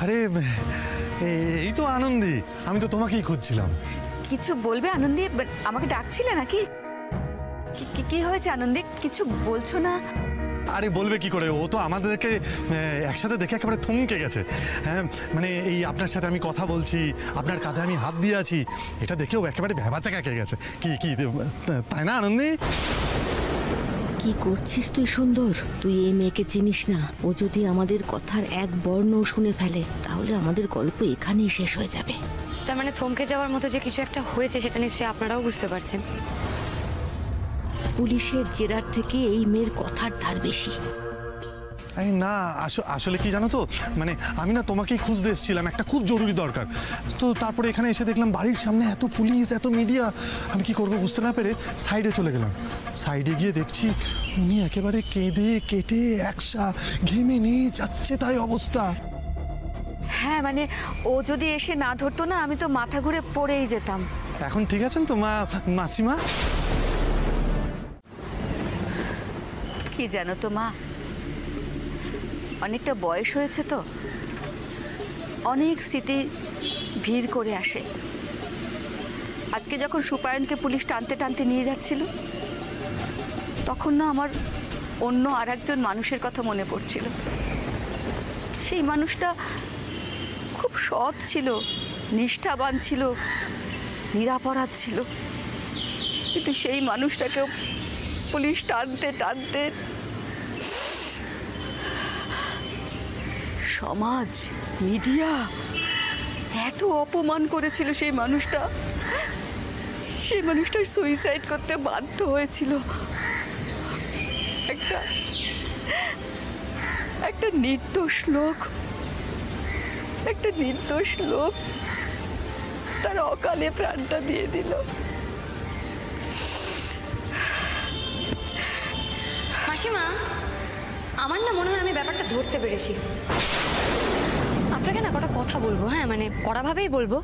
আরে এই তো আনন্দী, আমি তো তোমাকেই খুঁজছিলাম। কিছু বলবে আনন্দী? আমাকে ডাকছিলে নাকি? কি হয়েছে আনন্দী, কিছু বলছো না? আরে বলবে কি করে, ও তো আমাদেরকে একসাথে দেখে একেবারে থমকে গেছে। হ্যাঁ মানে এই আপনার সাথে আমি কথা বলছি, আপনার কাঁধে আমি হাত দিয়ে আছি, এটা দেখেও একেবারে ভ্যাবাচা খেয়ে গেছে। কি কি তাই না আনন্দী? কি করছিস তুই সুন্দর? তুই এই মেয়েকে চিনিস না। ও যদি আমাদের কথার এক বর্ণ শুনে ফেলে তাহলে আমাদের গল্প এখানেই শেষ হয়ে যাবে। তার মানে থমকে যাওয়ার মতো যে কিছু একটা হয়েছে সেটা নিশ্চয়ই আপনারাও বুঝতে পারছেন। পুলিশের জেরার থেকে এই মেয়ের কথার ধার বেশি। না আসলে কি জানো তো, মানে আমি না তোমাকেই খুঁজতে এসেছিলাম, একটা খুব জরুরি দরকার। তো তারপরে এখানে এসে দেখলাম বাড়ির সামনে এত পুলিশ, এত মিডিয়া, আমি কি করবো বুঝতে না পেরে সাইডে চলে গেলাম। সাইডে গিয়ে দেখছি উনি একেবারে কেঁদে কেটে একসা ঘেমে নিয়ে যাচ্ছে, তাই অবস্থা। হ্যাঁ মানে ও যদি এসে না ধরতো না, আমি তো মাথা ঘুরে পড়েই যেতাম। এখন ঠিক আছেন তো মাসিমা? কি জানো তো মা, অনেকটা বয়স হয়েছে তো, অনেক স্মৃতি ভিড় করে আসে। আজকে যখন সুপায়নকে পুলিশ টানতে টানতে নিয়ে যাচ্ছিল, তখন না আমার অন্য আর একজন মানুষের কথা মনে পড়ছিল। সেই মানুষটা খুব সৎ ছিল, নিষ্ঠাবান ছিল, নিরাপরাধ ছিল, কিন্তু সেই মানুষটাকেও পুলিশ টানতে টানতে সমাজ, মিডিয়া এত অপমান করেছিল। সেই মানুষটা সুইসাইড করতে বাধ্য হয়েছিল। একটা নির্দোষ লোক তার অকালে প্রাণটা দিয়ে দিল। মাসিমা, আমার না মনে হয় আমি ব্যাপারটা ধরতে পেরেছি। আপনাকে না কটা কথা বলবো, হ্যাঁ মানে কড়াভাবেই বলবো।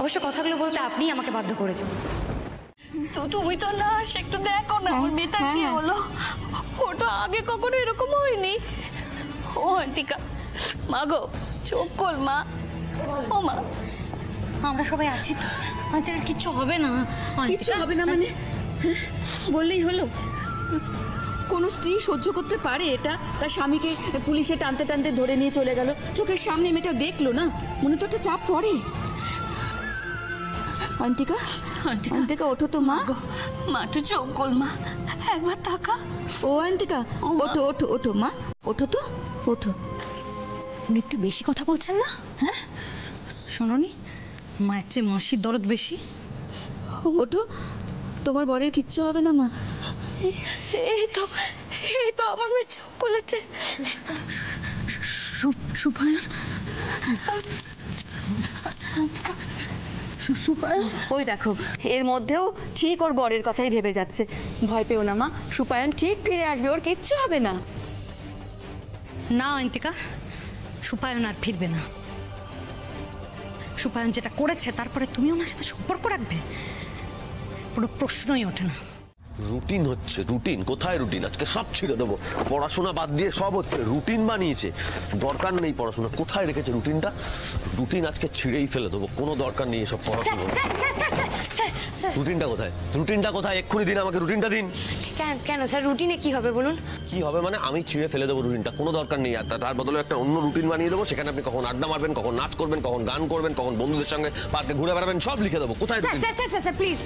অবশ্য কথাগুলো বলতে আপনিই আমাকে বাধ্য করেছেন। তো তুমি তো না একটু দেখো না ওর মেয়েটা কি হলো। ওটা আগে কখনো এরকম হয়নি। ও আন্টিকা, মা গো চোখ খোল মা। ও মা, আমরা সবাই আছি তো, আন্টির কিচ্ছু হবে না। কিচ্ছু হবে না মানে বললেই হলো? কোন স্ত্রী সহ্য করতে পারে এটা? তার স্বামীকে পুলিশে টানতে টানতে ধরে নিয়ে চলে গেল, চোখের সামনে মেয়েটা দেখলো না, মনে তো একটা চাপ পড়ে। আন্টিকা ওঠো তো মা। মা তুই চোখ গোল মা, একবার তাকা। ও আন্টিকা ওঠো ওঠো ওঠো মা, ওঠো তো ওঠো। উনি একটু বেশি কথা বলছেন না? হ্যাঁ শোনোনি, মায়ের চেয়ে মাসির দরদ বেশি। ওঠো, তোমার বরের কিচ্ছু হবে না মা। এই তো আমার মেয়ে চোখ খুলেছে। সুপায়ন, ওই দেখো এর মধ্যেও ঠিক ওর বরের কথাই ভেবে যাচ্ছে। ভয় পেও না মা, সুপায়ন ঠিক ফিরে আসবে, ওর কিচ্ছু হবে না। না অন্তিকা, সুপায়ন আর ফিরবে না। সুপায়ন যেটা করেছে তারপরে তুমি ওনার সাথে সম্পর্ক রাখবে, পুরো প্রশ্নই ওঠে না। রুটিন হচ্ছে রুটিন, কোথায় রুটিন? আজকে সব ছেড়ে দেবো, পড়াশোনা বাদ দিয়ে সব হচ্ছে। রুটিন বানিয়েছে, দরকার নেই পড়াশোনা। কোথায় রেখেছে রুটিনটা? রুটিন আজকে ছিঁড়েই ফেলে দেবো, কোনো দরকার নেই এসব পড়াশোনা। রুটিনটা কোথায়? এক্ষুনি দিন আমাকে রুটিনটা দিন। কেন স্যার, রুটিনে কি হবে বলুন? কি হবে মানে আমি ছিঁড়ে ফেলে দেবো রুটিনটা, কোনো দরকার নেই। আর তার বদলে একটা অন্য রুটিন বানিয়ে দেবো, সেখানে আপনি কখন আড্ডা মারবেন, কখন নাচ করবেন, কখন গান করবেন, কখন বন্ধুদের সঙ্গে পার্কে ঘুরে বেড়াবেন, সব লিখে দেবো। কোথায়? স্যার প্লিজ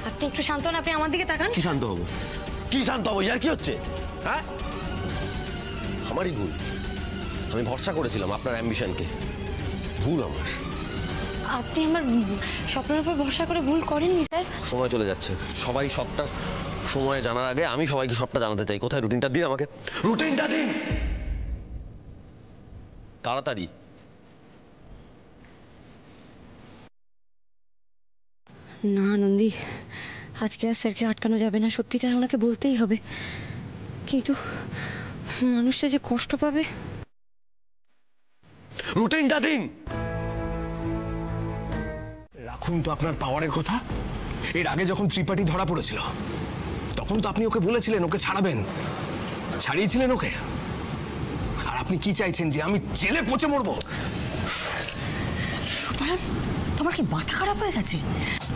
আপনি একটু শান্ত হন, আপনি আমার দিকে তাকান। কি শান্ত হবো? ইয়ার কি হচ্ছে? হ্যাঁ আমারই ভুল, আমি ভরসা করেছিলাম আপনার অ্যাম্বিশনকে, ভুল আমার। আপনি আমার স্বপ্নের উপর ভরসা করে ভুল করেননি স্যার। সময় চলে যাচ্ছে, সবাই সবটা সময় জানার আগে আমি সবাইকে সবটা জানাতে চাই। কোথায় রুটিনটা দিন আমাকে, রুটিনটা দিন তাড়াতাড়ি। না নন্দী, আজকে আর স্যারকে আটকানো যাবে না, সত্যিটা ওনাকে বলতেই হবে। কিন্তু মানুষটা যে কষ্ট পাবে। রুটিনটা দিন। রাখুন তো আপনার পাওয়ারের কথা। এর আগে যখন ত্রিপাঠী ধরা পড়েছিল তখন তো আপনি ওকে বলেছিলেন ওকে ছাড়াবেন, ছাড়িয়েছিলেন ওকে। আর আপনি কি চাইছেন যে আমি জেলে পচে মরবো? সুপায়ন, তোমার কি মাথা খারাপ হয়ে গেছে?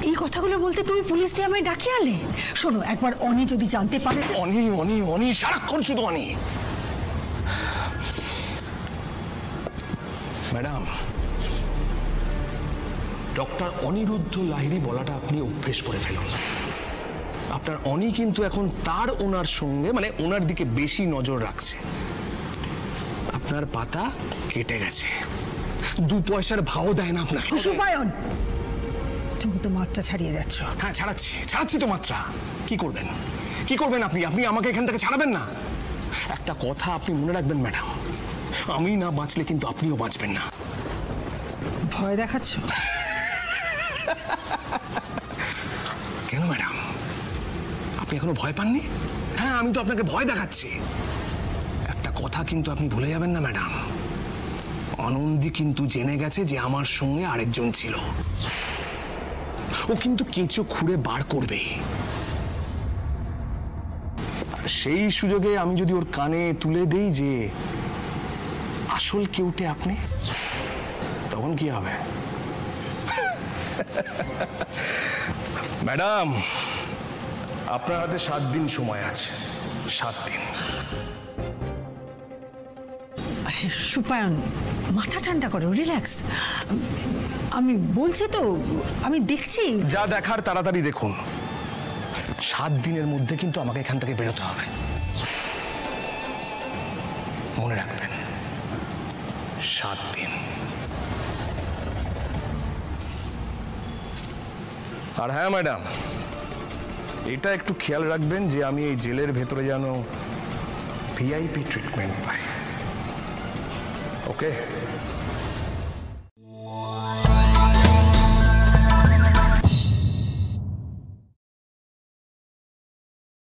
এই কথাগুলো বলতে তুমি পুলিশ দিয়ে আমায় ডাকিয়ে আনলে? শোনো, একবার অনি যদি জানতে পারে। অনি অনি অনি, সারাক্ষণ শুধু অনি। ম্যাডাম, ডক্টর অনিরুদ্ধ লাহিড়ী বলাটা আপনি অভ্যেস করে ফেলুন। আপনার অনি কিন্তু এখন তার ওনার সঙ্গে, মানে ওনার দিকে বেশি নজর রাখছে। আপনার পাতা কেটে গেছে, 2 পয়সার ভাও দেয় না আপনাকে। সুপায়ন, তুমি তো মাত্রা ছাড়িয়ে যাচ্ছ। হ্যাঁ, ছাড়াচ্ছি তো মাত্রা। কি করবেন আপনি? আপনি আমাকে এখান থেকে ছাড়াবেন না। একটা কথা আপনি মনে রাখবেন ম্যাডাম, আমি না বাঁচলে কিন্তু আপনিও বাঁচবেন না। ভয় দেখাচ্ছ? কেন ম্যাডাম, আপনি এখনো ভয় পাননি? হ্যাঁ, আমি তো আপনাকে ভয় দেখাচ্ছি। একটা কথা কিন্তু আপনি ভুলে যাবেন না ম্যাডাম, আনন্দী কিন্তু জেনে গেছে যে আমার সঙ্গে আরেকজন ছিল। ও কিন্তু কেঁচো খুঁড়ে বার করবে। সেই সুযোগে আমি যদি ওর কানে তুলে দেই যে আসল কেউটে আপনি, তখন কি হবে? ম্যাডাম, আপনার হাতে 7 দিন সময় আছে। 7 দিন। আরে সুপায়ন, মাথা ঠান্ডা করো, রিল্যাক্স। আমি বলছি তো, আমি দেখছি। যা দেখার তাড়াতাড়ি দেখুন। 7 দিনের মধ্যে কিন্তু আমাকে এখান থেকে বেরোতে হবে। মনে রাখবেন, 7 দিন। আর হ্যাঁ ম্যাডাম, এটা একটু খেয়াল রাখবেন যে আমি এই জেলের ভেতরে যেন ভিআইপি ট্রিটমেন্ট পাই। ওকে?